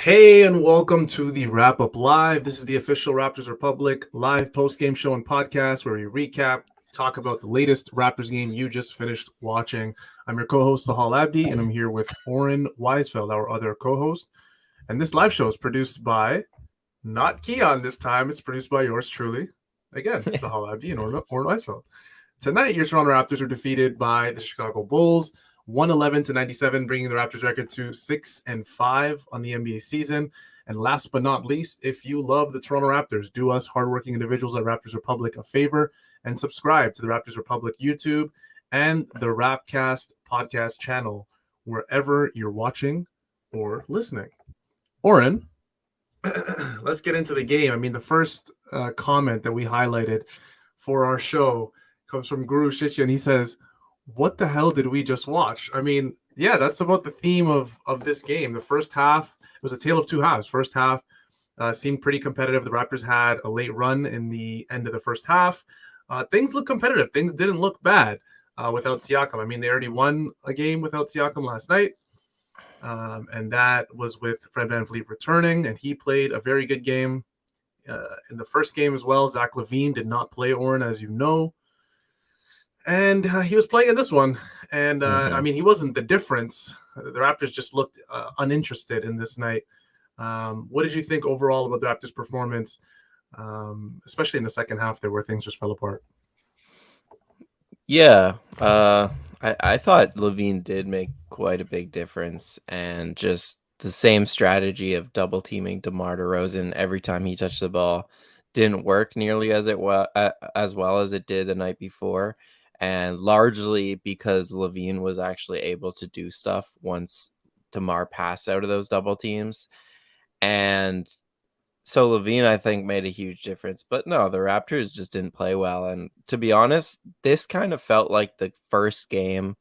Hey, and welcome to the Wrap Up Live. This is the official Raptors Republic live post-game show and podcast where we recap, talk about the latest Raptors game you just finished watching. I'm your co-host, Sahal Abdi, and I'm here with Oren Weisfeld, our other co-host. And this live show is produced by, not Keon this time, it's produced by yours truly. Again, Sahal Abdi and Oren Weisfeld. Tonight, your Toronto Raptors are defeated by the Chicago Bulls, 111-97, bringing the Raptors record to 6-5 on the NBA season. And last but not least, if you love the Toronto Raptors, do us hardworking individuals at Raptors Republic a favor and subscribe to the Raptors Republic YouTube and the Rapcast podcast channel wherever you're watching or listening. Oren, let's get into the game. I mean, the first comment that we highlighted for our show comes from Guru Shishya, and he says, what the hell did we just watch? I mean, yeah, that's about the theme of this game. The first half, it was a tale of two halves. First half seemed pretty competitive. The Raptors had a late run in the end of the first half. Things looked competitive. Things didn't look bad without Siakam. I mean, they already won a game without Siakam last night. And that was with Fred VanVleet returning, and he played a very good game in the first game as well. Zach LaVine did not play, Oren, as you know. And he was playing in this one. And, I mean, he wasn't the difference. The Raptors just looked uninterested in this night. What did you think overall about the Raptors' performance, especially in the second half there where things just fell apart? Yeah, I thought Levine did make quite a big difference, and just the same strategy of double teaming DeMar DeRozan every time he touched the ball didn't work nearly as well as it did the night before, and largely because Levine was actually able to do stuff once DeMar passed out of those double teams, and so Levine, I think, made a huge difference. But no, the Raptors just didn't play well. And to be honest, this kind of felt like the first game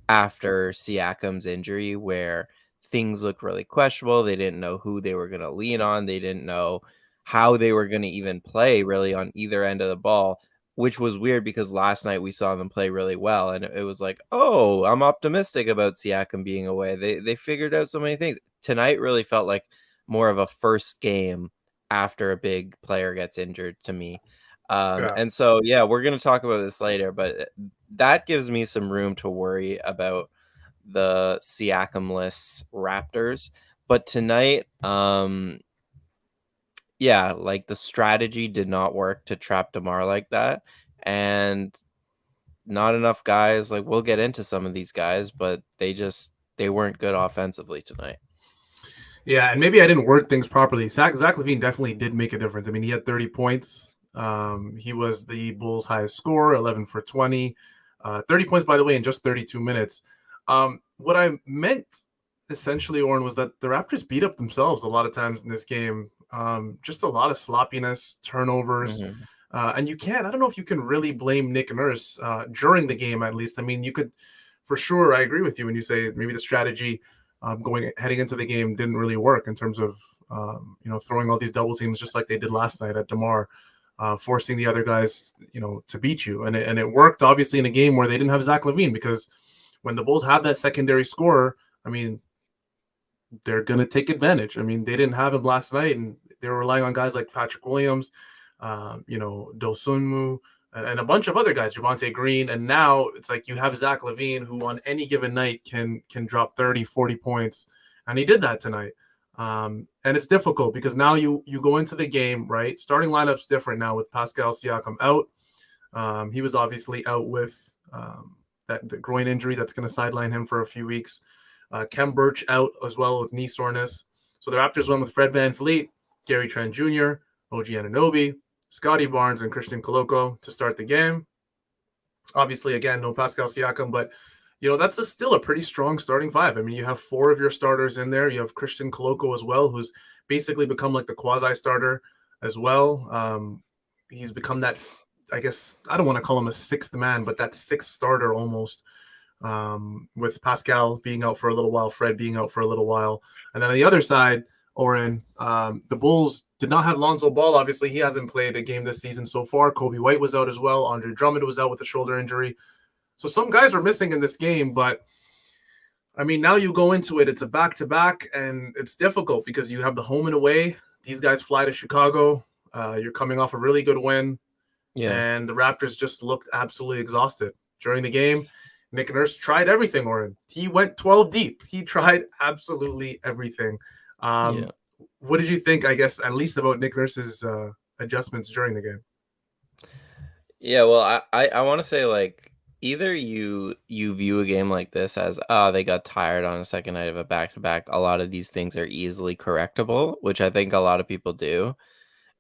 after Siakam's injury where things looked really questionable. They didn't know who they were going to lean on. They didn't know how they were going to even play really on either end of the ball, which was weird because last night we saw them play really well. And it was like, oh, I'm optimistic about Siakam being away. They figured out so many things. Tonight really felt like more of a first game after a big player gets injured to me. And so, yeah, we're going to talk about this later, but that gives me some room to worry about the Siakam-less Raptors. But tonight, yeah, like the strategy did not work to trap DeMar like that. And not enough guys, like we'll get into some of these guys, but they weren't good offensively tonight. Yeah, and maybe I didn't word things properly. Zach LaVine definitely did make a difference. I mean, he had 30 points. He was the Bulls' highest scorer, 11 for 20. 30 points, by the way, in just 32 minutes. What I meant, essentially, Oren, was that the Raptors beat up themselves a lot of times in this game. Just a lot of sloppiness, turnovers. And I don't know if you can really blame Nick Nurse during the game, at least. I mean, you could, for sure, I agree with you when you say maybe the strategy heading into the game didn't really work in terms of throwing all these double teams just like they did last night at DeMar, forcing the other guys to beat you, and it worked obviously in a game where they didn't have Zach LaVine, because when the Bulls have that secondary scorer, I mean, they're gonna take advantage. I mean, they didn't have him last night, and they were relying on guys like Patrick Williams, Dosunmu, and a bunch of other guys, Javonte Green. And now it's like you have Zach LaVine, who on any given night can drop 30, 40 points. And he did that tonight. And it's difficult because now you go into the game, right? Starting lineup's different now with Pascal Siakam out. He was obviously out with the groin injury that's going to sideline him for a few weeks. Kem Birch out as well with knee soreness. So the Raptors went with Fred VanVleet, Gary Trent Jr., OG Anunoby, Scottie Barnes, and Christian Koloko to start the game. Obviously, again, no Pascal Siakam, but that's still a pretty strong starting five. I mean, you have four of your starters in there. You have Christian Koloko as well, who's basically become like the quasi-starter as well. He's become that, I guess, I don't want to call him a sixth man, but that sixth starter almost, with Pascal being out for a little while, Fred being out for a little while. And then on the other side, Oren, the Bulls did not have Lonzo Ball. Obviously, he hasn't played a game this season so far. Kobe White was out as well. Andre Drummond was out with a shoulder injury. So some guys were missing in this game, but I mean, now you go into it, it's a back-to-back, and it's difficult because you have the home and away. These guys fly to Chicago. You're coming off a really good win, Yeah. and the Raptors just looked absolutely exhausted. During the game, Nick Nurse tried everything, Oren. He went 12 deep. He tried absolutely everything. Yeah. What did you think, I guess, at least about Nick Nurse's adjustments during the game? Yeah, well, I want to say like either you view a game like this as they got tired on a second night of a back to back. A lot of these things are easily correctable, which I think a lot of people do.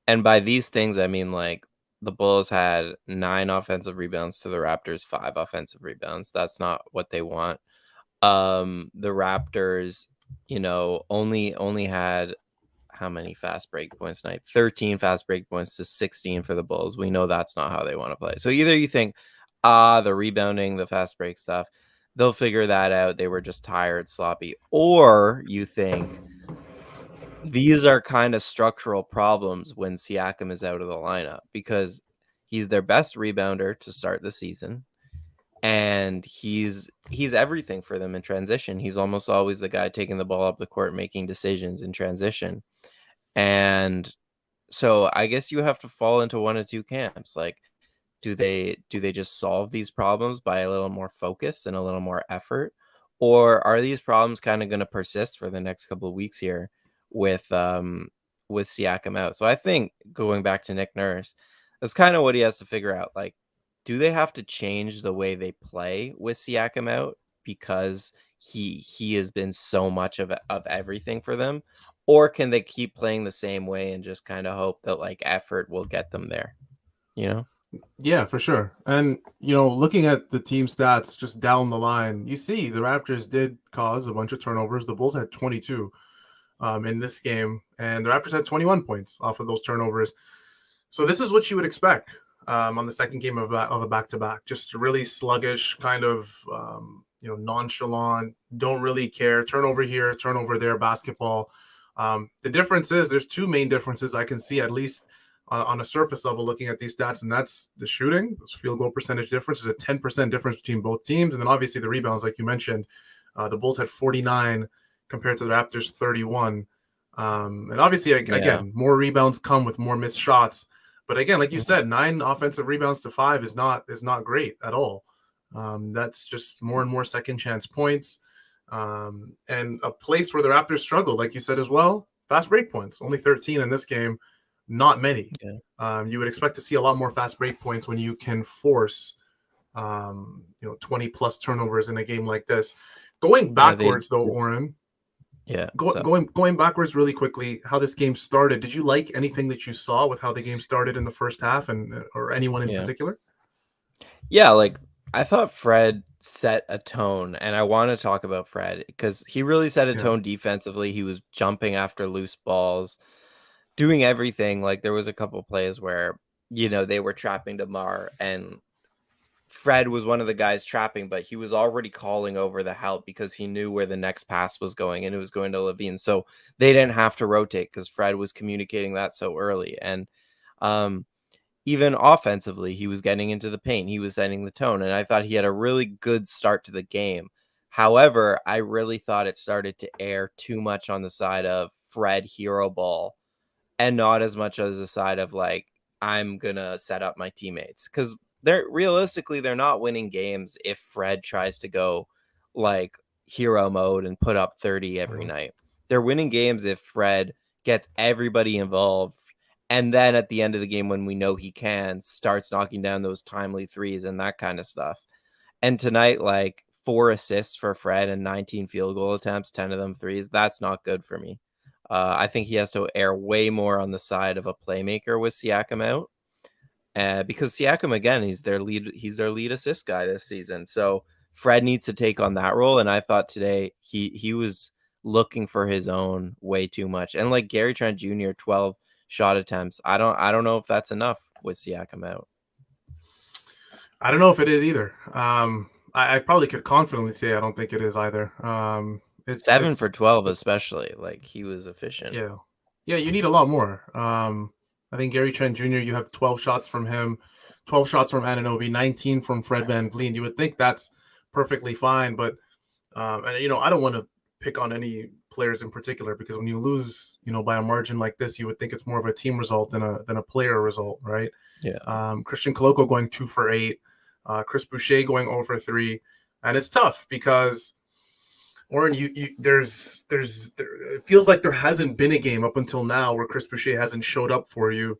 And by these things, I mean like the Bulls had 9 offensive rebounds to the Raptors 5 offensive rebounds. That's not what they want. The Raptors, only had how many fast break points tonight? 13 fast break points to 16 for the Bulls. We know that's not how they want to play. So either you think, the rebounding, the fast break stuff, they'll figure that out. They were just tired, sloppy. Or you think these are kind of structural problems when Siakam is out of the lineup because he's their best rebounder to start the season. And he's everything for them in transition. He's almost always the guy taking the ball up the court, making decisions in transition. And so I guess you have to fall into one of two camps. Like, do they just solve these problems by a little more focus and a little more effort? Or are these problems kind of going to persist for the next couple of weeks here with Siakam out? So I think going back to Nick Nurse, that's kind of what he has to figure out. Like, do they have to change the way they play with Siakam out because he has been so much of everything for them? Or can they keep playing the same way and just kind of hope that like effort will get them there? Yeah, for sure. And, looking at the team stats just down the line, you see the Raptors did cause a bunch of turnovers. The Bulls had 22 in this game, and the Raptors had 21 points off of those turnovers. So this is what you would expect on the second game of a back-to-back. Just really sluggish, kind of, nonchalant, don't really care, turnover here, turnover there, basketball. The difference is there's two main differences I can see, at least on a surface level, looking at these stats, and that's the shooting. This field goal percentage difference is a 10% difference between both teams. And then obviously the rebounds, like you mentioned, the Bulls had 49 compared to the Raptors 31. And obviously, again, more rebounds come with more missed shots. But again, like you said, 9 offensive rebounds to 5 is not great at all. That's just more and more second chance points. And a place where the Raptors struggled, like you said as well, fast break points, only 13 in this game. Not many. Yeah. You would expect to see a lot more fast break points when you can force, 20 plus turnovers in a game like this. Going backwards, though, Oren. Yeah. Going backwards really quickly. How this game started? Did you like anything that you saw with how the game started in the first half, or anyone in particular? Yeah, like I thought Fred set a tone, and I want to talk about Fred because he really set a tone defensively. He was jumping after loose balls, doing everything. Like there was a couple plays where, they were trapping DeMar and Fred was one of the guys trapping, but he was already calling over the help because he knew where the next pass was going and it was going to Levine. So they didn't have to rotate because Fred was communicating that so early. And even offensively, he was getting into the paint. He was setting the tone. And I thought he had a really good start to the game. However, I really thought it started to err too much on the side of Fred hero ball and not as much as the side of like, I'm going to set up my teammates. Because they're not winning games if Fred tries to go like hero mode and put up 30 every night. They're winning games if Fred gets everybody involved. And then at the end of the game, when we know he can, starts knocking down those timely threes and that kind of stuff. And tonight, like 4 assists for Fred and 19 field goal attempts, 10 of them threes. That's not good for me. I think he has to err way more on the side of a playmaker with Siakam out. Because Siakam, again, he's their lead assist guy this season. So Fred needs to take on that role. And I thought today he was looking for his own way too much. And like Gary Trent Jr., 12 shot attempts. I don't know if that's enough with Siakam out. I don't know if it is either. I probably could confidently say I don't think it is either. It's 7 for 12, especially. Like he was efficient. Yeah, you need a lot more. I think Gary Trent Jr., you have 12 shots from him, 12 shots from Anunoby, 19 from Fred VanVleet. You would think that's perfectly fine, but And you know, I don't want to pick on any players in particular because when you lose, you know, by a margin like this, you would think it's more of a team result than a player result, right? Yeah. Christian Koloko going 2 for 8, Chris Boucher going 0 for 3, and it's tough because Oren, it feels like there hasn't been a game up until now where Chris Boucher hasn't showed up for you,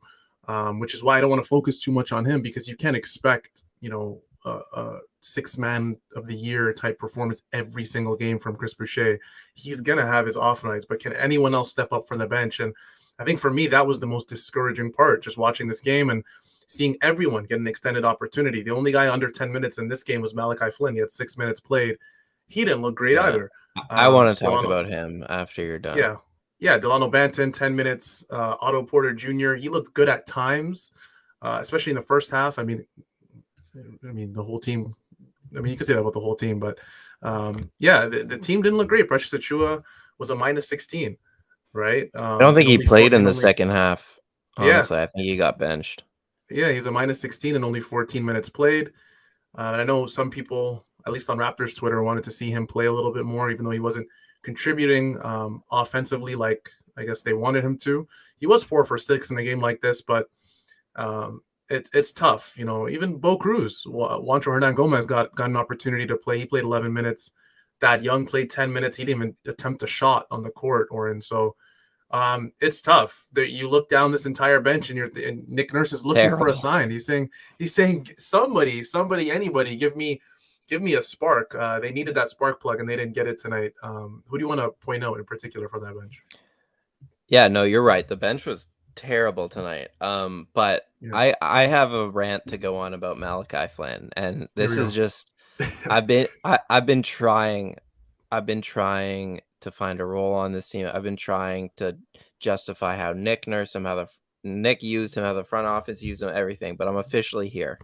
which is why I don't want to focus too much on him because you can't expect, you know, a 6-man of the year type performance every single game from Chris Boucher. He's gonna have his off nights, but can anyone else step up from the bench? And I think for me that was the most discouraging part, just watching this game and seeing everyone get an extended opportunity. The only guy under 10 minutes in this game was Malachi Flynn. He had 6 minutes played. He didn't look great Yeah. either. I want to talk Delano, about him after you're done. yeah. Delano Banton, 10 minutes. Otto Porter Jr. He looked good at times, especially in the first half. I mean, the whole team. I mean, you could say that about the whole team, but the team didn't look great. Precious Achiuwa was a -16, right? I don't think he played in the second half. Honestly, I think he got benched. Yeah, he's a -16 and only 14 minutes played. And I know some people, at least on Raptors Twitter, wanted to see him play a little bit more, even though he wasn't contributing offensively like I guess they wanted him to. He was 4 for 6 in a game like this, but it's tough. You know, even Bo Cruz, Juancho Hernan Gomez got an opportunity to play. He played 11 minutes. Thad Young played 10 minutes. He didn't even attempt a shot on the court, Oren. So it's tough that you look down this entire bench and Nick Nurse is looking for a sign. He's saying somebody, anybody, give me a spark. They needed that spark plug and they didn't get it tonight. Who do you want to point out in particular for that bench? Yeah, no, you're right. The bench was terrible tonight. But yeah. I have a rant to go on about Malachi Flynn, and this is just I've been trying to find a role on this team. I've been trying to justify how Nick Nurse him, how Nick used him, how the front office used him, everything. But I'm officially here.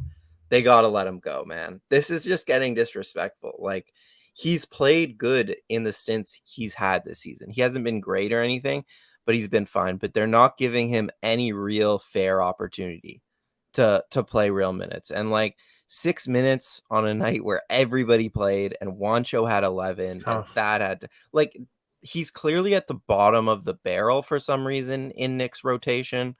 They gotta let him go, man. This is just getting disrespectful. Like, he's played good in the stints he's had this season. He hasn't been great or anything, but he's been fine. But they're not giving him any real fair opportunity to play real minutes. And like 6 minutes on a night where everybody played and Juancho had 11 and that had to, like, he's clearly at the bottom of the barrel for some reason in Nick's rotation.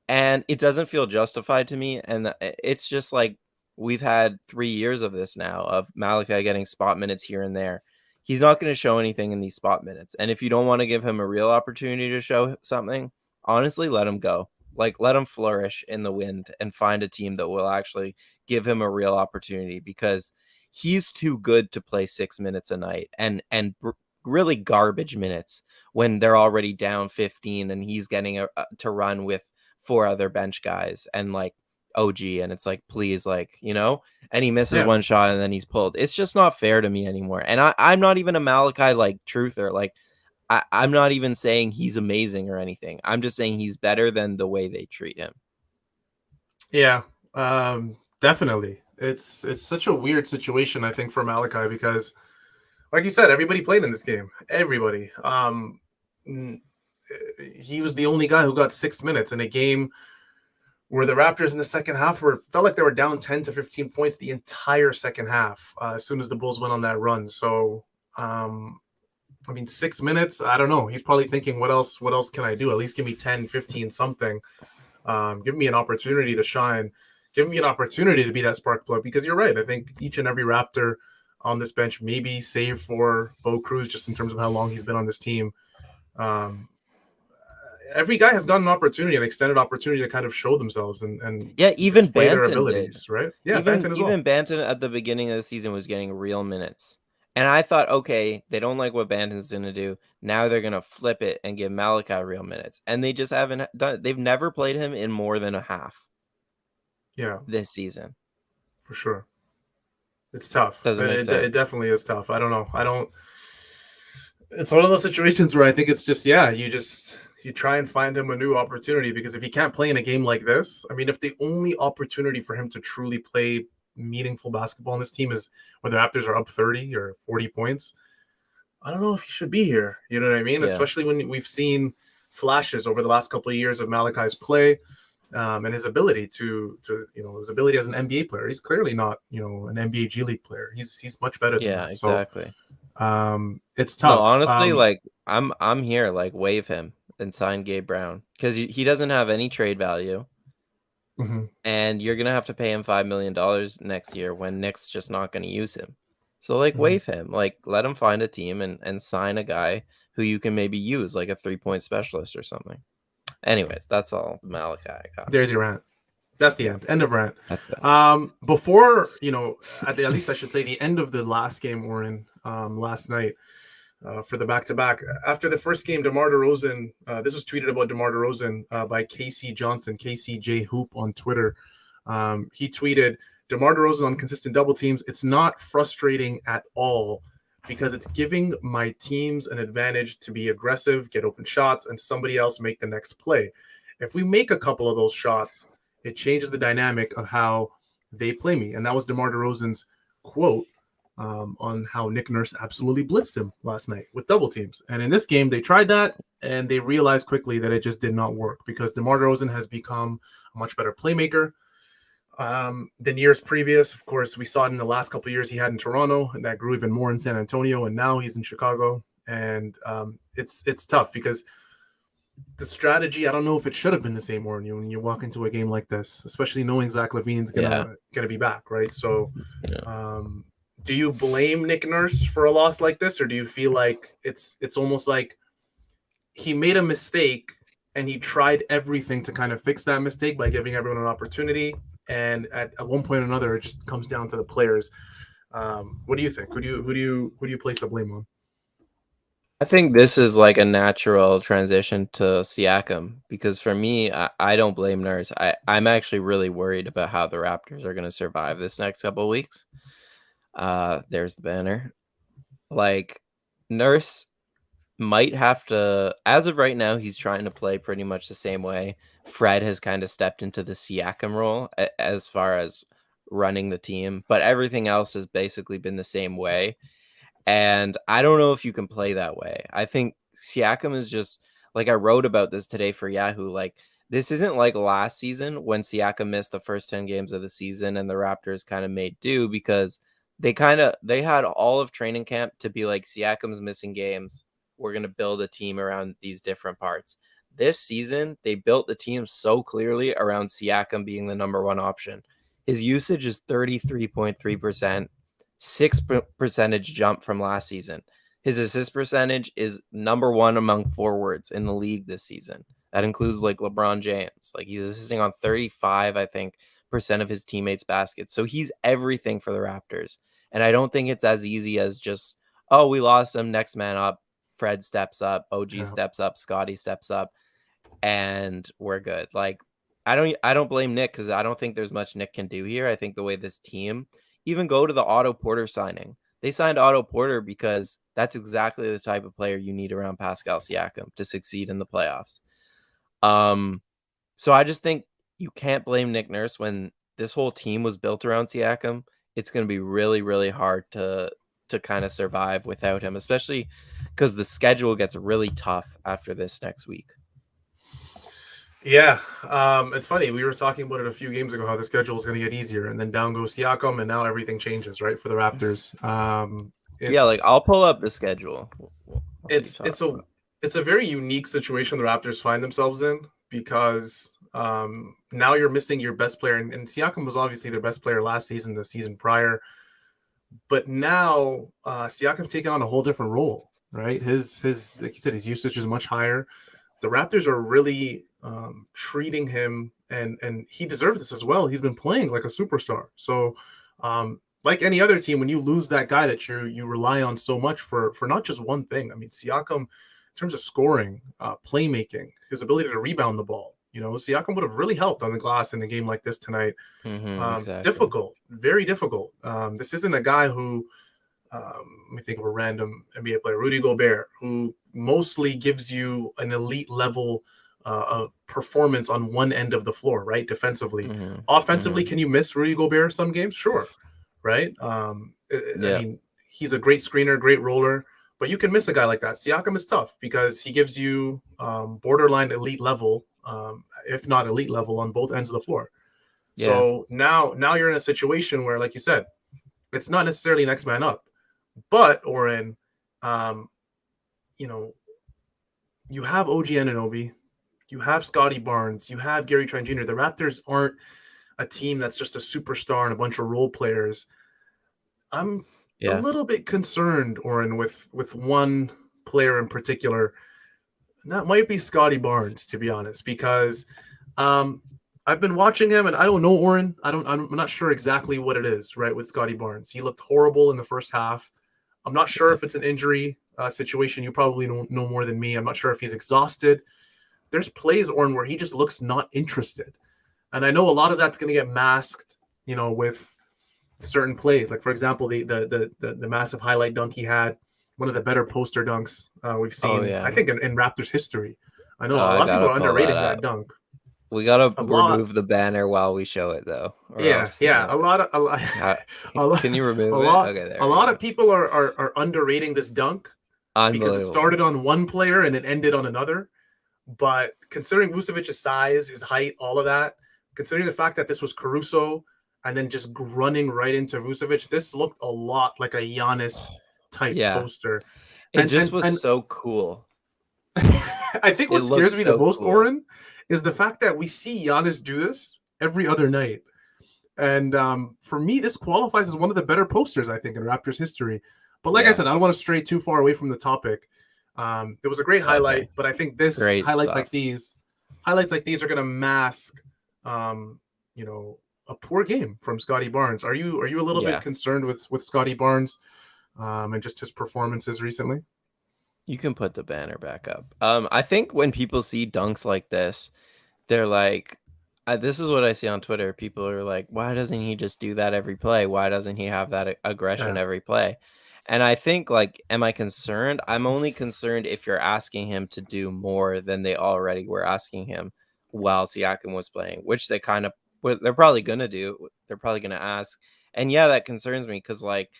And it doesn't feel justified to me. And it's just like, we've had 3 years of this now of Malachi getting spot minutes here and there. He's not going to show anything in these spot minutes. And if you don't want to give him a real opportunity to show something, honestly, let him go. Like, let him flourish in the wind and find a team that will actually give him a real opportunity, because he's too good to play 6 minutes a night and really garbage minutes when they're already down 15 and he's getting to run with 4 other bench guys and like OG, and it's like, please, like, you know, and he misses one shot and then he's pulled. It's just not fair to me anymore. And I'm not even a Malachi like truther. Like, I'm not even saying he's amazing or anything. I'm just saying he's better than the way they treat him. Yeah, definitely. It's such a weird situation, I think, for Malachi, because like you said, everybody played in this game. Everybody. He was the only guy who got 6 minutes in a game where the Raptors in the second half felt like they were down 10 to 15 points the entire second half as soon as the Bulls went on that run. So, I mean, 6 minutes, I don't know. He's probably thinking, what else can I do? At least give me 10, 15, something. Give me an opportunity to shine. Give me an opportunity to be that spark plug, because you're right. I think each and every Raptor on this bench, maybe save for Bo Cruz, just in terms of how long he's been on this team. Every guy has gotten an opportunity, an extended opportunity to kind of show themselves and even display Banton their abilities, did. Right? Yeah, Banton as well. Even Banton at the beginning of the season was getting real minutes. And I thought, okay, they don't like what Banton's going to do. Now they're going to flip it and give Malachi real minutes. And they just haven't done it. They've never played him in more than a half. Yeah. This season. For sure. It's tough. It definitely is tough. I don't know. It's one of those situations where I think it's just, you try and find him a new opportunity, because if he can't play in a game like this, I mean, if the only opportunity for him to truly play meaningful basketball on this team is when the Raptors are up 30 or 40 points, I don't know if he should be here. You know what I mean? Yeah. Especially when we've seen flashes over the last couple of years of Malachi's play and his ability his ability as an NBA player. He's clearly not, an NBA G League player. He's much better than that. Exactly. It's No, tough. honestly, like I'm here, like waive him and sign Gabe Brown because he doesn't have any trade value, Mhm. and you're gonna have to pay him $5 million next year when Nick's just not gonna use him. So like Mhm. waive him, like let him find a team and sign a guy who you can maybe use, like a 3-point specialist or something. Anyways, that's all the Malachi I got. There's your rant. That's the Yeah, end. End of rant. that's it. Before, at least I should say the end of the last game we're in last night for the back-to-back. After the first game, DeMar DeRozan, this was tweeted about DeMar DeRozan by Casey Johnson, KCJ Hoop on Twitter. He tweeted, DeMar DeRozan on consistent double teams. It's not frustrating at all because it's giving my teams an advantage to be aggressive, get open shots, and somebody else make the next play. If we make a couple of those shots, it changes the dynamic of how they play me. And that was DeMar DeRozan's quote on how Nick Nurse absolutely blitzed him last night with double teams. And in this game, they tried that and they realized quickly that it just did not work because DeMar DeRozan has become a much better playmaker than years previous. Of course, we saw it in the last couple of years he had in Toronto, and that grew even more in San Antonio, and now he's in Chicago. And it's tough because the strategy, I don't know if it should have been the same when you walk into a game like this, especially knowing Zach LaVine's gonna be back, right? So do you blame Nick Nurse for a loss like this, or do you feel like it's almost like he made a mistake and he tried everything to kind of fix that mistake by giving everyone an opportunity, and at one point or another, it just comes down to the players. What do you think? Who do you place the blame on? I think this is like a natural transition to Siakam because for me, I don't blame Nurse. I'm actually really worried about how the Raptors are going to survive this next couple of weeks. There's the banner. Like Nurse might have to, as of right now, he's trying to play pretty much the same way. Fred has kind of stepped into the Siakam role as far as running the team, but everything else has basically been the same way. And I don't know if you can play that way. I think Siakam is just like I wrote about this today for Yahoo. Like this isn't like last season when Siakam missed the first 10 games of the season and the Raptors kind of made do because they had all of training camp to be like Siakam's missing games. We're going to build a team around these different parts. This season, they built the team so clearly around Siakam being the number one option. His usage is 33.3%. 6% jump from last season. His assist percentage is number one among forwards in the league this season. That includes like LeBron James. Like he's assisting on 35, I think, percent of his teammates' baskets. So he's everything for the Raptors. And I don't think it's as easy as just, oh, we lost him, next man up. Fred steps up, OG steps up, Scottie steps up, and we're good. Like I don't blame Nick because I don't think there's much Nick can do here. I think the way this team even go to the Otto Porter signing. They signed Otto Porter because that's exactly the type of player you need around Pascal Siakam to succeed in the playoffs. So I just think you can't blame Nick Nurse when this whole team was built around Siakam. It's going to be really, really hard to kind of survive without him, especially because the schedule gets really tough after this next week. Yeah, it's funny. We were talking about it a few games ago how the schedule is going to get easier, and then down goes Siakam, and now everything changes, right, for the Raptors. Like I'll pull up the schedule. It's a very unique situation the Raptors find themselves in because now you're missing your best player, and Siakam was obviously their best player last season, the season prior, but now Siakam's taking on a whole different role, right? His like you said, his usage is much higher. The Raptors are really treating him, and he deserves this as well. He's been playing like a superstar. So, like any other team, when you lose that guy that you rely on so much for not just one thing. I mean, Siakam, in terms of scoring, playmaking, his ability to rebound the ball. Siakam would have really helped on the glass in a game like this tonight. Exactly. Difficult, very difficult. This isn't a guy who. Let me think of a random NBA player, Rudy Gobert, who mostly gives you an elite level of performance on one end of the floor, right? Defensively. Offensively, can you miss Rudy Gobert some games? Sure, right? I mean, he's a great screener, great roller, but you can miss a guy like that. Siakam is tough because he gives you borderline elite level, if not elite level, on both ends of the floor. Yeah. So now you're in a situation where, like you said, it's not necessarily next man up. But, Oren, Um, you know, you have OG Anunoby, you have Scottie Barnes, you have Gary Trent Jr. The Raptors aren't a team that's just a superstar and a bunch of role players. I'm a Yeah. little bit concerned, Oren, with one player in particular. And that might be Scottie Barnes, to be honest, because um, I've been watching him, and I don't know Oren. I'm not sure exactly what it is, right, with Scottie Barnes. He looked horrible in the first half. I'm not sure Yeah. if it's an injury situation. You probably know more than me. I'm not sure if he's exhausted. There's plays, Oren, where he just looks not interested. And I know a lot of that's going to get masked, with certain plays. Like, for example, the massive highlight dunk he had, one of the better poster dunks we've Oh seen, I yeah. think, in Raptors history. I know Oh, a I lot of people gotta are pull that underrating that up. dunk. We gotta A lot, remove the banner while we show it though, or yeah, else yeah. A lot, how, a lot, can you a remove it? lot, Okay, a there we lot go. of people are underrating this dunk because it Unbelievable. started on one player and it ended on another. But considering Vucevic's size, his height, all of that, considering the fact that this was Caruso and then just running right into Vucevic, this looked a lot like a Giannis type Yeah. poster. It And just and was and so cool. I think It what scares looks me the so most, cool. Oren, is the fact that we see Giannis do this every other night. And for me, this qualifies as one of the better posters, I think, in Raptors history. But like I Yeah. said, I don't want to stray too far away from the topic. It was a great Okay. highlight, but I think this Great stuff. highlights like these are going to mask, um, a poor game from Scottie Barnes. Are you a little bit Yeah. concerned with Scottie Barnes and just his performances recently? You can put the banner back up. I think when people see dunks like this, they're like, this is what I see on Twitter. People are like, why doesn't he just do that every play? Why doesn't he have that aggression Yeah. every play? And I think, like, am I concerned? I'm only concerned if you're asking him to do more than they already were asking him while Siakam was playing, which they're probably going to do. They're probably going to ask. And yeah, that concerns me because, like,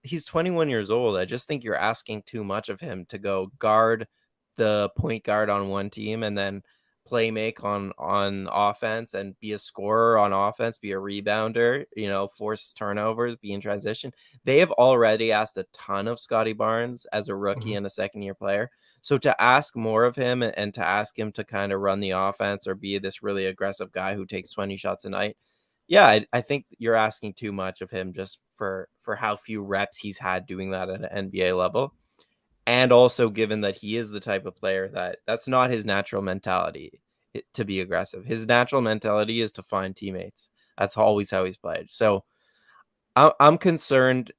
he's 21 years old. I just think you're asking too much of him to go guard the point guard on one team and then play make on offense and be a scorer on offense, be a rebounder, force turnovers, be in transition. They have already asked a ton of Scottie Barnes as a rookie Mhm. and a second-year player. So to ask more of him and to ask him to kind of run the offense or be this really aggressive guy who takes 20 shots a night, yeah, I think you're asking too much of him just for how few reps he's had doing that at an NBA level. And also given that he is the type of player that's not his natural mentality to be aggressive. His natural mentality is to find teammates. That's always how he's played. So I'm concerned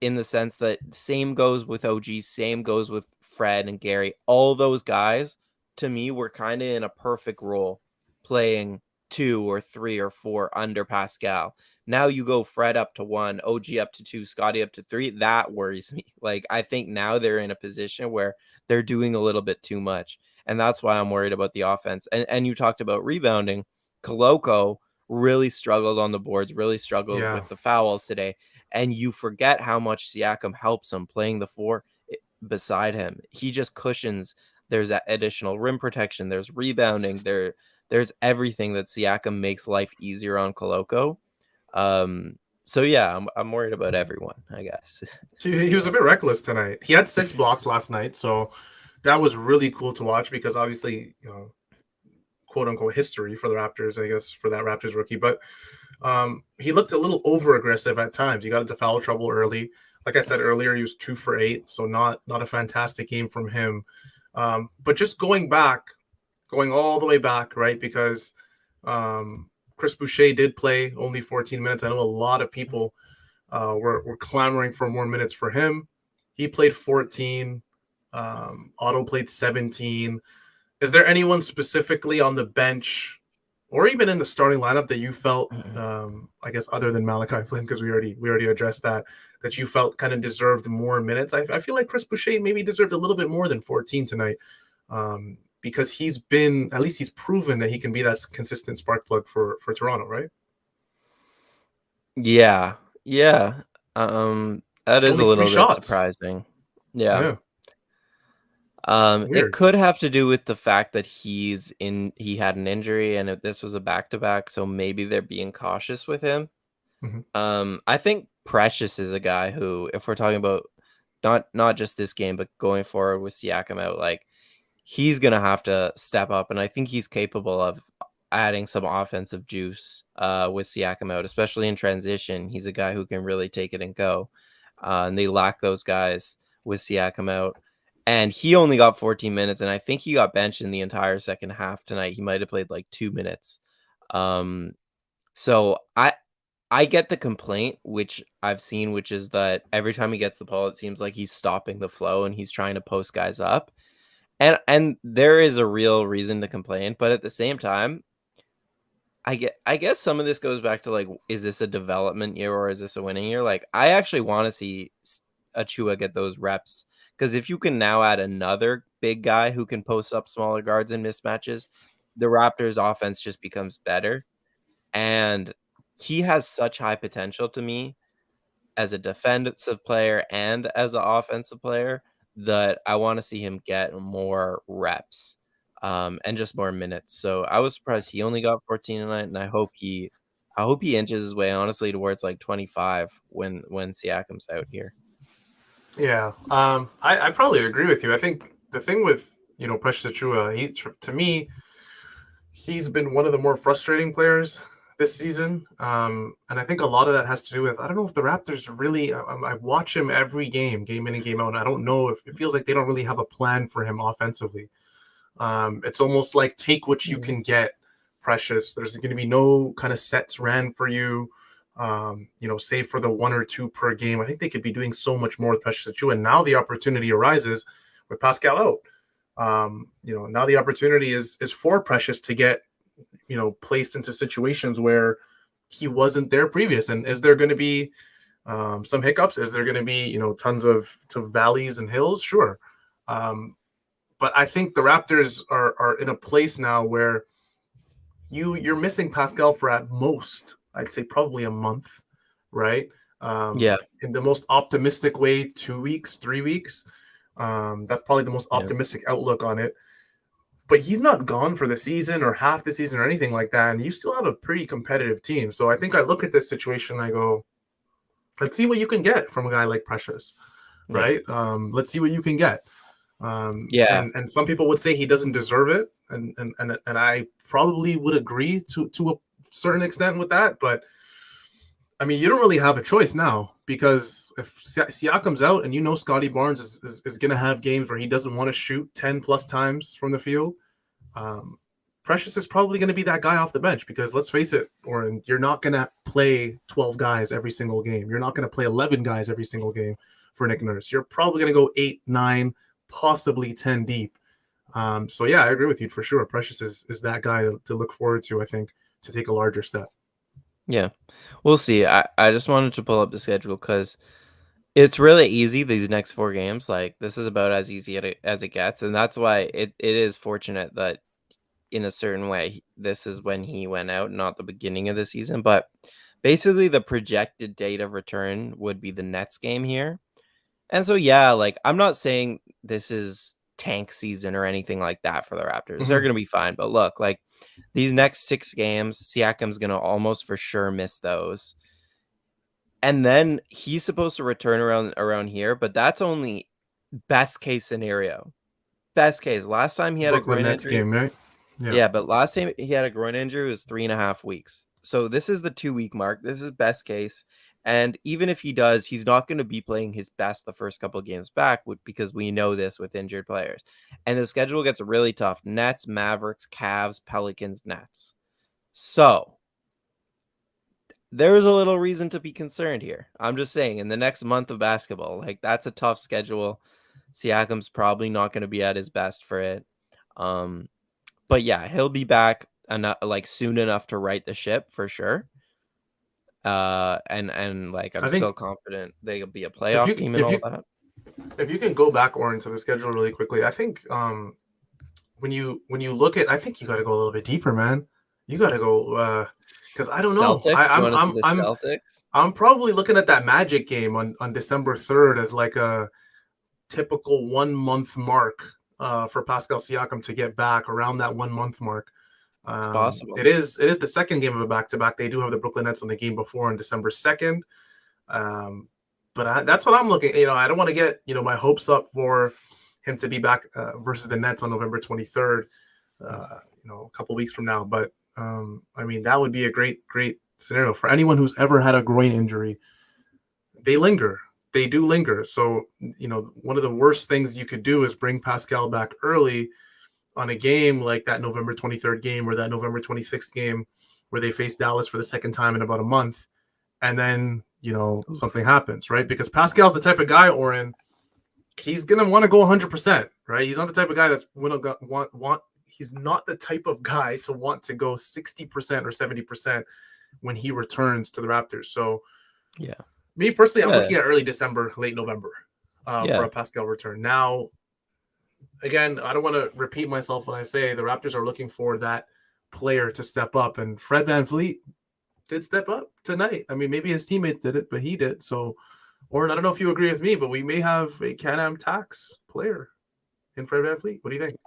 in the sense that same goes with OG, same goes with Fred and Gary. All those guys, to me, were kind of in a perfect role playing 2 or 3 or 4 under Pascal. Now you go Fred up to 1, OG up to 2, Scottie up to 3. That worries me. Like, I think now they're in a position where they're doing a little bit too much. And that's why I'm worried about the offense. And you talked about rebounding. Koloko really struggled on the boards, really struggled Yeah. with the fouls today. And you forget how much Siakam helps him playing the 4 beside him. He just cushions. There's that additional rim protection. There's rebounding. There's everything that Siakam makes life easier on Koloko. So yeah, I'm worried about everyone, I guess. He was a bit reckless tonight. He had 6 blocks last night, so that was really cool to watch because obviously, quote unquote history for the Raptors, I guess, for that Raptors rookie. But he looked a little over aggressive at times. He got into foul trouble early. Like I said earlier, he was 2 for 8, so not a fantastic game from him. But just going all the way back, right? Because Chris Boucher did play only 14 minutes. I know a lot of people were clamoring for more minutes for him. He played 14. Otto played 17. Is there anyone specifically on the bench or even in the starting lineup that you felt, I guess, other than Malachi Flynn, because we already addressed that you felt kind of deserved more minutes? I feel like Chris Boucher maybe deserved a little bit more than 14 tonight, because he's proven that he can be that consistent spark plug for Toronto, right? Yeah. That is a Only three little bit shots. surprising. Yeah. Yeah, It weird. could have to do with the fact that he had an injury and this was a back-to-back, so maybe they're being cautious with him. Mhm. I think Precious is a guy who, if we're talking about not just this game, but going forward with Siakam out, like he's gonna have to step up, and I think he's capable of adding some offensive juice with Siakam out, especially in transition. He's a guy who can really take it and go, and they lack those guys with Siakam out. And he only got 14 minutes, and I think he got benched in the entire second half tonight. He might have played like 2 minutes. So I get the complaint, which I've seen, which is that every time he gets the ball, it seems like he's stopping the flow and he's trying to post guys up. And there is a real reason to complain, but at the same time, I guess some of this goes back to like, is this a development year or is this a winning year? Like, I actually want to see Achua get those reps, because if you can now add another big guy who can post up smaller guards in mismatches, the Raptors offense just becomes better. And he has such high potential to me as a defensive player and as an offensive player that I want to see him get more reps and just more minutes. So I was surprised he only got 14 tonight, and I hope he inches his way honestly towards like 25 when Siakam's out here. Yeah, I probably agree with you. I think the thing with Precious Achiuwa, to me, he's been one of the more frustrating players this season, and I think a lot of that has to do with, I don't know if the Raptors really. I watch him every game in and game out, and I don't know if it feels like they don't really have a plan for him offensively. It's almost like take what you can get, Precious. There's going to be no kind of sets ran for you. Save for the 1 or 2 per game. I think they could be doing so much more with Precious Achiuwa. And now the opportunity arises with Pascal out. Now the opportunity is for Precious to get, placed into situations where he wasn't there previous. And is there going to be some hiccups? Is there going to be, tons of valleys and hills? Sure. But I think the Raptors are in a place now where you're missing Pascal for at most, I'd say probably a month, right? In the most optimistic way, 2 weeks, 3 weeks. That's probably the most optimistic outlook on it. But he's not gone for the season or half the season or anything like that. And you still have a pretty competitive team. So I think I look at this situation and I go, let's see what you can get from a guy like Precious, right? Let's see what you can get. And some people would say he doesn't deserve it. And I probably would agree to a certain extent with that. But I mean, you don't really have a choice now, because if Siakam's out and Scottie Barnes is going to have games where he doesn't want to shoot 10 plus times from the field, Precious is probably going to be that guy off the bench, because let's face it, Oren, you're not going to play 12 guys every single game. You're not going to play 11 guys every single game for Nick Nurse. You're probably going to go 8, 9, possibly 10 deep. So yeah, I agree with you for sure. Precious is that guy to look forward to, I think, to take a larger step. Yeah, we'll see. I just wanted to pull up the schedule because it's really easy, these next 4 games. Like, this is about as easy as it gets, and that's why it is fortunate that in a certain way this is when he went out, not the beginning of the season. But basically the projected date of return would be the Nets game here. And so yeah, like, I'm not saying this is tank season or anything like that for the Raptors. They're going to be fine. But look, like, these next 6 games, Siakam's going to almost for sure miss those. And then he's supposed to return around here, but that's only best case scenario. Best case. Last time he had a groin Nets injury. Game, right? Yeah, but last time he had a groin injury was 3.5 weeks. So this is the 2-week mark. This is best case. And even if he does, he's not going to be playing his best the first couple of games back, because we know this with injured players. And the schedule gets really tough. Nets, Mavericks, Cavs, Pelicans, Nets. So there's a little reason to be concerned here. I'm just saying, in the next month of basketball, like, that's a tough schedule. Siakam's probably not going to be at his best for it. But yeah, he'll be back soon enough to right the ship for sure. And like, I'm still confident they'll be a playoff team and all that. If you can go back, Oren, to the schedule really quickly, I think when you look at, I think you got to go a little bit deeper, man. You got to go because I don't know. Celtics? I'm probably looking at that Magic game on December 3rd as like a typical 1 month mark for Pascal Siakam to get back around that 1 month mark. It's possible. It is the second game of a back-to-back. They do have the Brooklyn Nets on the game before on December 2nd. But that's what I'm looking. I don't want to get my hopes up for him to be back versus the Nets on November 23rd. A couple weeks from now. But I mean, that would be a great scenario for anyone who's ever had a groin injury. They linger. They do linger. So one of the worst things you could do is bring Pascal back early on a game like that November 23rd game or that November 26th game where they face Dallas for the second time in about a month. And then, something happens, right? Because Pascal's the type of guy, Oren, he's going to want to go 100%, right? He's not the type of guy that's going to he's not the type of guy to want to go 60% or 70% when he returns to the Raptors. So, yeah. Me personally, I'm looking at early December, late November for a Pascal return. Now, again, I don't want to repeat myself when I say the Raptors are looking for that player to step up, and Fred VanVleet did step up tonight. I mean, maybe his teammates did it, but he did. So, Oren, I don't know if you agree with me, but we may have a Can-Am Tax player in Fred VanVleet. What do you think?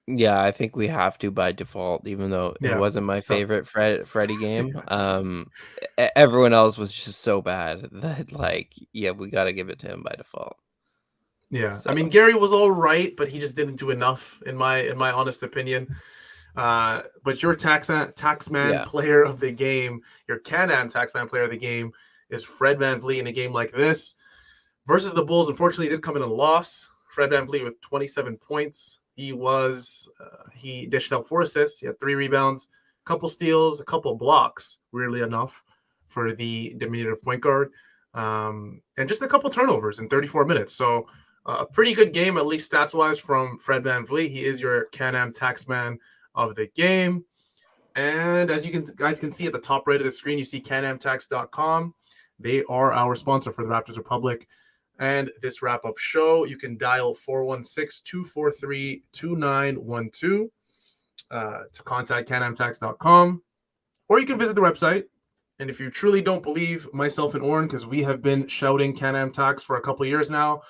Yeah, I think we have to by default, even though it wasn't my favorite Freddie game. Everyone else was just so bad that, we got to give it to him by default. Yeah, so. I mean, Gary was all right, but he just didn't do enough, in my honest opinion. But your Taxman player of the game, your Can-Am Taxman player of the game is Fred VanVleet in a game like this. Versus the Bulls, unfortunately, did come in a loss. Fred VanVleet with 27 points. He dished out 4 assists. He had 3 rebounds, a couple steals, a couple blocks, weirdly enough, for the diminutive point guard, and just a couple turnovers in 34 minutes. So a pretty good game, at least stats-wise, from Fred VanVleet. He is your Can-Am Taxman of the game. And as you guys can see at the top right of the screen, you see canamtax.com. They are our sponsor for the Raptors Republic. And this wrap-up show, you can dial 416-243-2912 to contact canamtax.com. Or you can visit the website. And if you truly don't believe myself and Oren, because we have been shouting Can-Am Tax for a couple of years now,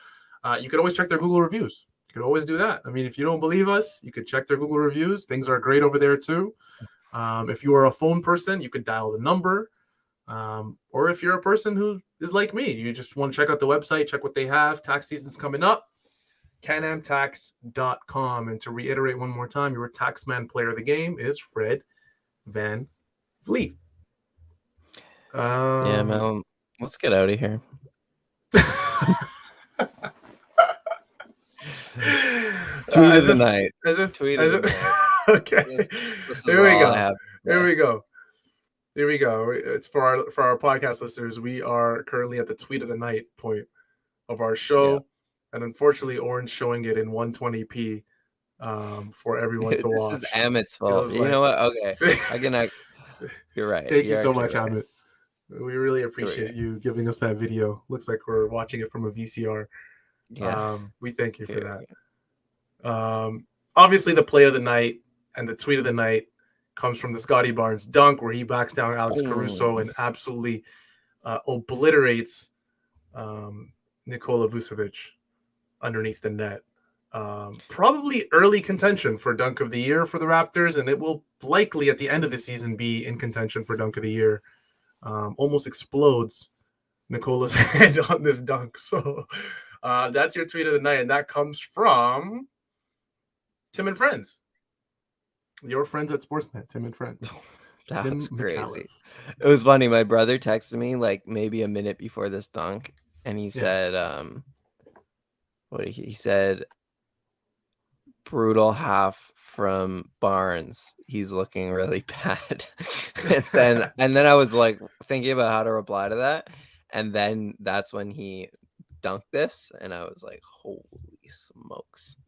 you could always check their Google reviews. You could always do that. I mean, if you don't believe us, you could check their Google reviews. Things are great over there too. If you are a phone person, you could dial the number. Or if you're a person who is like me, you just want to check out the website, check what they have. Tax season's coming up. canamtax.com. And to reiterate one more time, your Taxman player of the game is Fred VanVleet. Yeah, man. Let's get out of here. Tweet of the night. Tweet of the night. Okay. Here we go. Here we go. It's for our podcast listeners. We are currently at the tweet of the night point of our show, and unfortunately, Orange showing it in 120p for everyone to watch. This is Amit's fault. You know what? Okay, You're right. Thank you so much, Amit. We really appreciate you giving us that video. Looks like we're watching it from a VCR. Yeah. We thank you for that. Obviously, the play of the night and the tweet of the night comes from the Scottie Barnes dunk, where he backs down Alex Caruso and absolutely obliterates Nikola Vucevic underneath the net. Probably early contention for dunk of the year for the Raptors, and it will likely at the end of the season be in contention for dunk of the year. Almost explodes Nikola's head on this dunk. So that's your tweet of the night, and that comes from Tim and Friends. Your friends at Sportsnet, Tim and Friends. That's crazy. It was funny. My brother texted me maybe a minute before this dunk, and he said, he said, brutal half from Barnes. He's looking really bad. and then I was thinking about how to reply to that, and then that's when he dunked this, and I was like, holy smokes.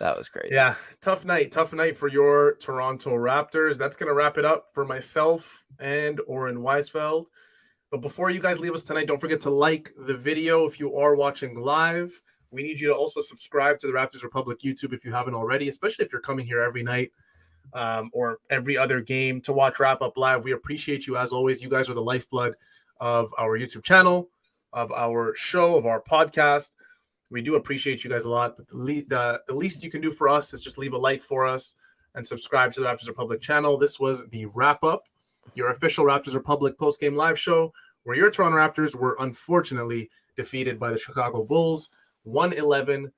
That was crazy. Yeah, tough night for your Toronto Raptors. That's going to wrap it up for myself and Oren Weisfeld. But before you guys leave us tonight, don't forget to like the video if you are watching live. We need you to also subscribe to the Raptors Republic YouTube if you haven't already, especially if you're coming here every night or every other game to watch Wrap Up Live. We appreciate you as always. You guys are the lifeblood of our YouTube channel, of our show, of our podcast. We do appreciate you guys a lot, but the least you can do for us is just leave a like for us and subscribe to the Raptors Republic channel. This was the wrap-up, your official Raptors Republic post-game live show. where your Toronto Raptors were unfortunately defeated by the Chicago Bulls, 111-97,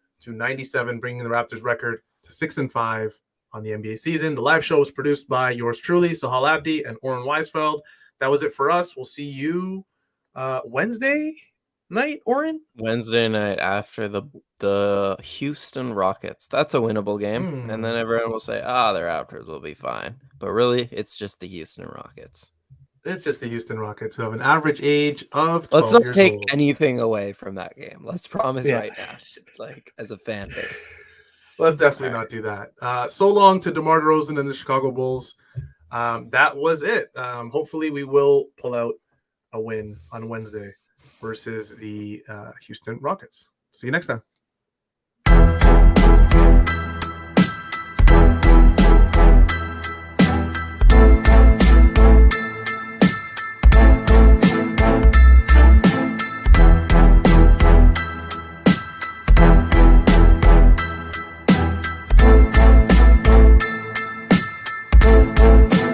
bringing the Raptors record to 6-5 on the NBA season. The live show was produced by yours truly, Sahal Abdi and Oren Weisfeld. That was it for us. We'll see you Wednesday night, Oren? Wednesday night after the Houston Rockets. That's a winnable game. And then everyone will say, the Raptors will be fine. But really, it's just the Houston Rockets. It's just the Houston Rockets who have an average age of 12 Let's not years take old. anything away from that game. Let's promise right now, like as a fan base. Let's definitely not do that. So long to DeMar DeRozan and the Chicago Bulls. That was it. Hopefully we will pull out a win on Wednesday versus the Houston Rockets. See you next time.